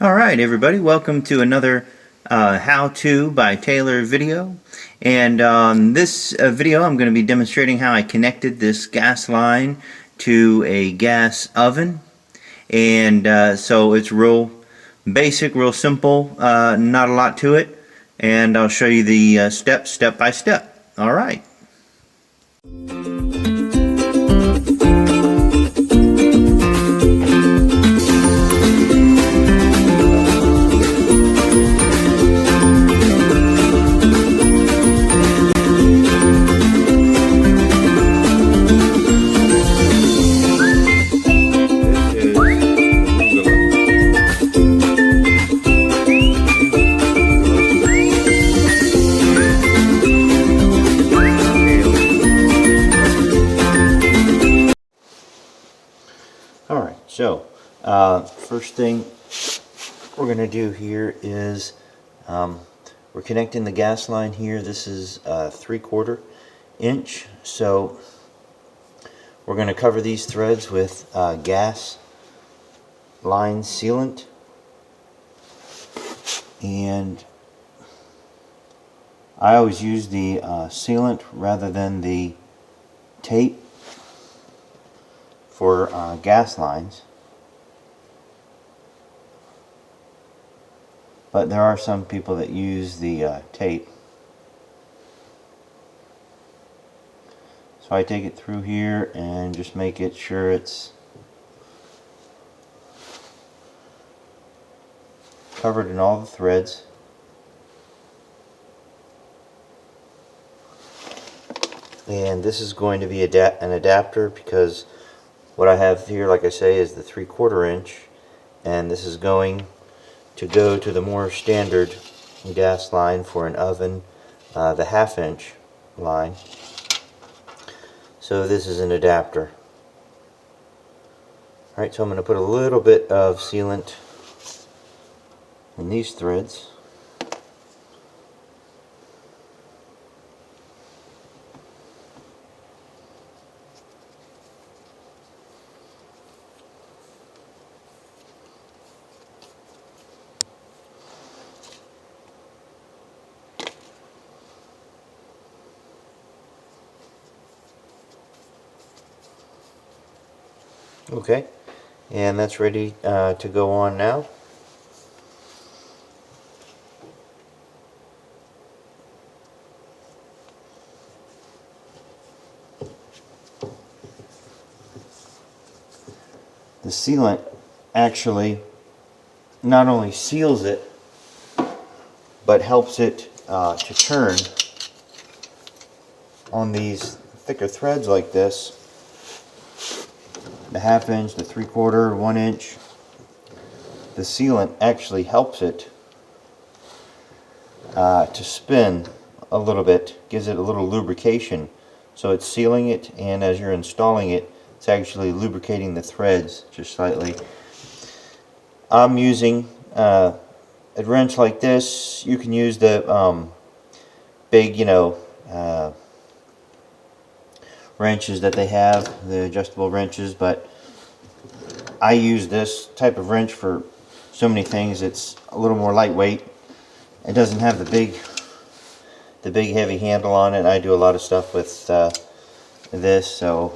Alright everybody, welcome to another how-to by Taylor video. And this video I'm going to be demonstrating how I connected this gas line to a gas oven. And so it's real basic, real simple, not a lot to it. And I'll show you the steps step by step. Alright. Alright, so first thing we're going to do here is we're connecting the gas line here. This is 3/4 inch, so we're going to cover these threads with gas line sealant, and I always use the sealant rather than the tape for gas lines, but there are some people that use the tape. So I take it through here and just make it sure it's covered in all the threads. And this is going to be an adapter, because what I have here, like I say, is the 3/4 inch, and this is going to go to the more standard gas line for an oven, the 1/2 inch line. So this is an adapter. Alright, so I'm going to put a little bit of sealant in these threads. Okay, and that's ready to go on now. The sealant actually not only seals it, but helps it to turn on these thicker threads like this. The 1/2 inch, the 3/4, 1 inch. The sealant actually helps it to spin a little bit, gives it a little lubrication. So it's sealing it, and as you're installing it, it's actually lubricating the threads just slightly. I'm using a wrench like this. You can use the big, wrenches that they have, the adjustable wrenches, but I use this type of wrench for so many things. It's a little more lightweight. It doesn't have the big heavy handle on it. I do a lot of stuff with this, so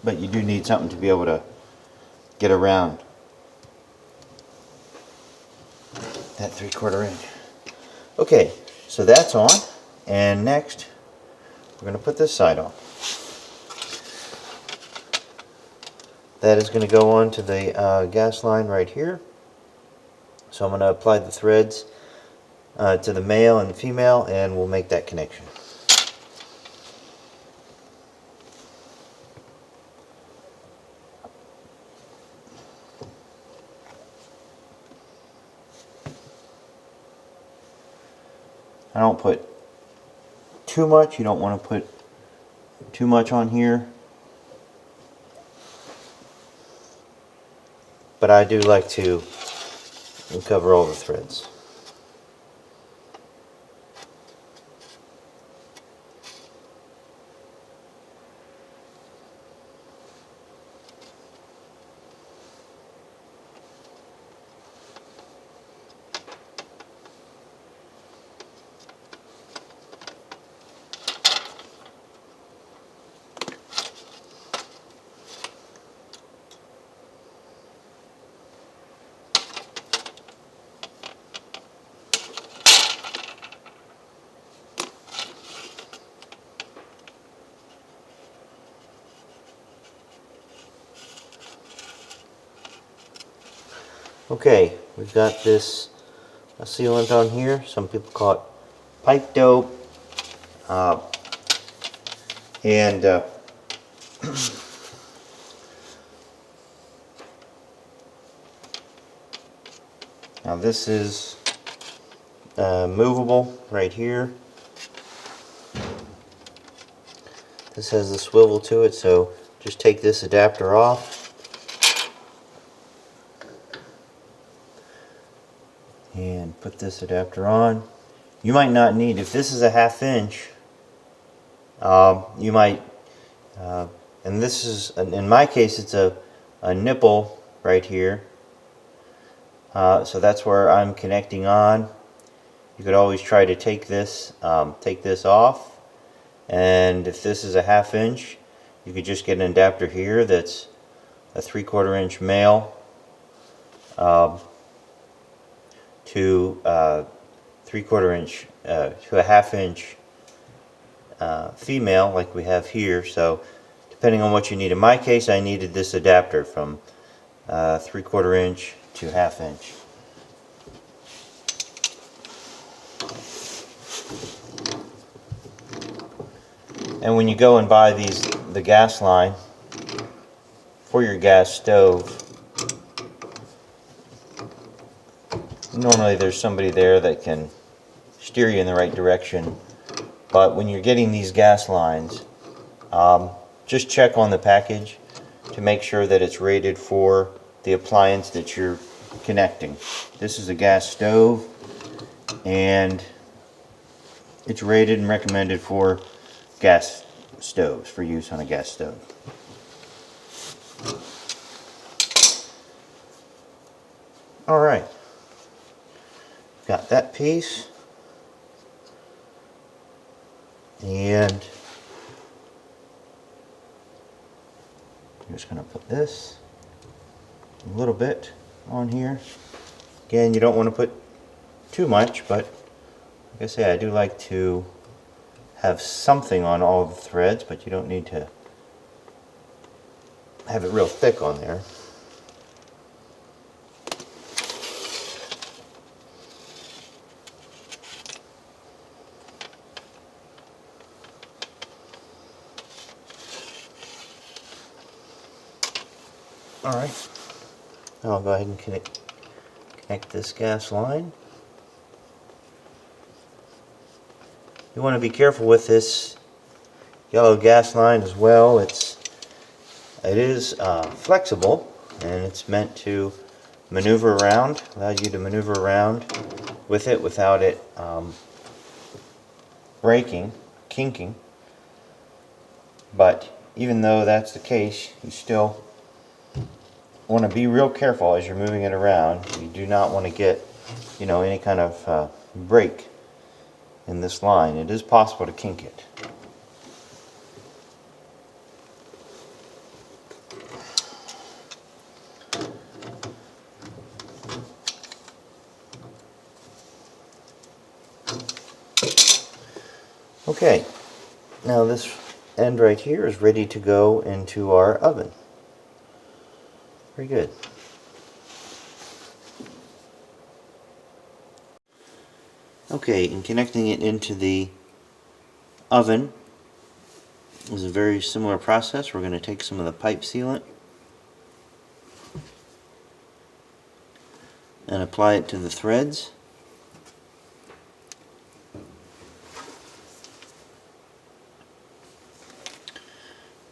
but you do need something to be able to get around that 3/4 inch. Okay, so that's on, and next we're going to put this side on. That is going to go on to the gas line right here. So I'm going to apply the threads to the male and the female, and we'll make that connection. I don't put too much. You don't want to put too much on here, but I do like to cover all the threads. Okay, we've got this sealant on here. Some people call it pipe dope. And now this is movable right here. This has the swivel to it, so just take this adapter off. And put this adapter on. You might not need, if this is a 1/2 inch, you might, and this is, in my case, it's a nipple right here. So that's where I'm connecting on. You could always try to take this off. And if this is a 1/2 inch, you could just get an adapter here that's a 3/4 inch male to 3/4 inch to a 1/2 inch female, like we have here. So depending on what you need. In my case, I needed this adapter from 3/4 inch to 1/2 inch. And when you go and buy the gas line for your gas stove, normally there's somebody there that can steer you in the right direction. But when you're getting these gas lines, just check on the package to make sure that it's rated for the appliance that you're connecting. This is a gas stove, and it's rated and recommended for gas stoves, for use on a gas stove. Alright, got that piece, and I'm just going to put this a little bit on here. Again, you don't want to put too much, but like I say, I do like to have something on all the threads, but you don't need to have it real thick on there. Alright, now I'll go ahead and connect this gas line. You want to be careful with this yellow gas line as well. It is flexible, and it's meant to maneuver around, allow you to maneuver around with it without it breaking, kinking. But even though that's the case, you still want to be real careful as you're moving it around. You do not want to get, any kind of break in this line. It is possible to kink it. Okay, now this end right here is ready to go into our oven. Very good. Okay, and connecting it into the oven is a very similar process. We're going to take some of the pipe sealant and apply it to the threads.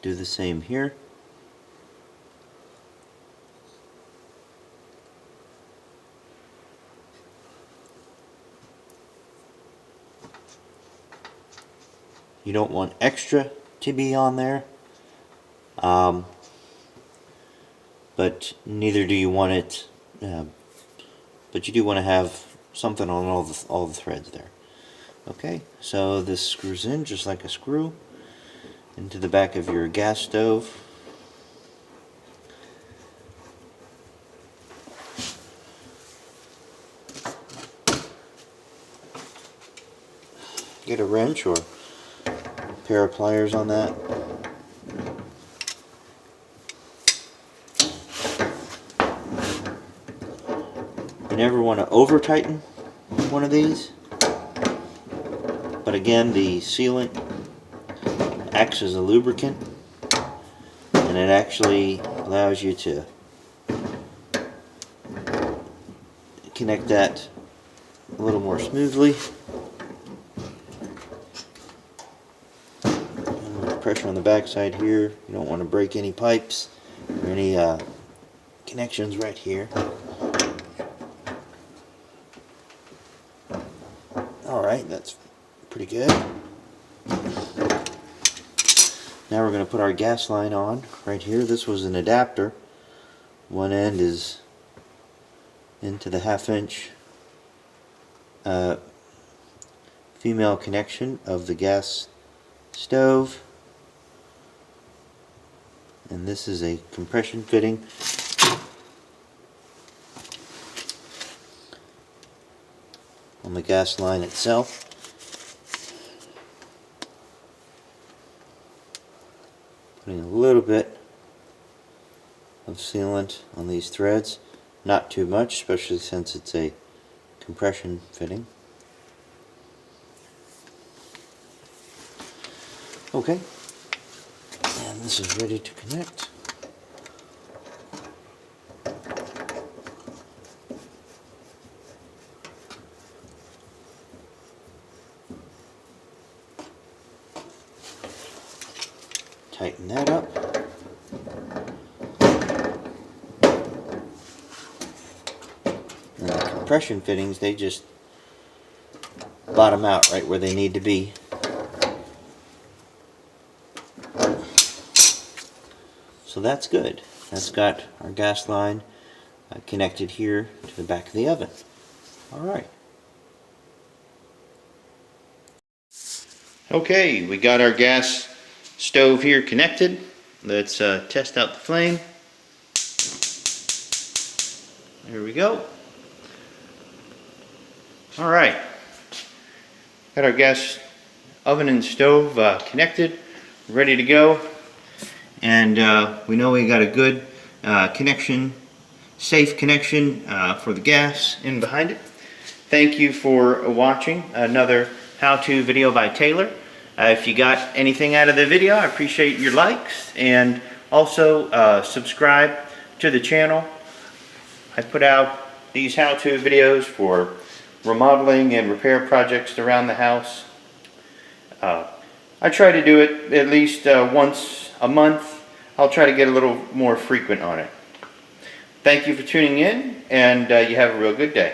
Do the same here. You don't want extra to be on there, but neither do you want it, but you do want to have something on all the threads there. Okay, so this screws in just like a screw into the back of your gas stove. Get a wrench or pair of pliers on that. never want to over tighten one of these, but again, the sealant acts as a lubricant, and it actually allows you to connect that a little more smoothly. And pressure on the back side here. You don't want to break any pipes or any connections right here. Alright, that's pretty good. Now we're going to put our gas line on right here. This was an adapter. One end is into the 1/2 inch female connection of the gas stove, and this is a compression fitting. On the gas line itself. Putting a little bit of sealant on these threads, not too much, especially since it's a compression fitting. Okay, and this is ready to connect. Tighten that up. And the compression fittings, they just bottom out right where they need to be. So that's good. That's got our gas line connected here to the back of the oven. Alright. Okay, we got our gas stove here connected. Let's test out the flame. There we go. Alright. Got our gas oven and stove connected, ready to go. And we know we got a good connection, safe connection for the gas in behind it. Thank you for watching another how-to video by Taylor. If you got anything out of the video, I appreciate your likes, and also subscribe to the channel. I put out these how-to videos for remodeling and repair projects around the house. I try to do it at least once a month. I'll try to get a little more frequent on it. Thank you for tuning in, and you have a real good day.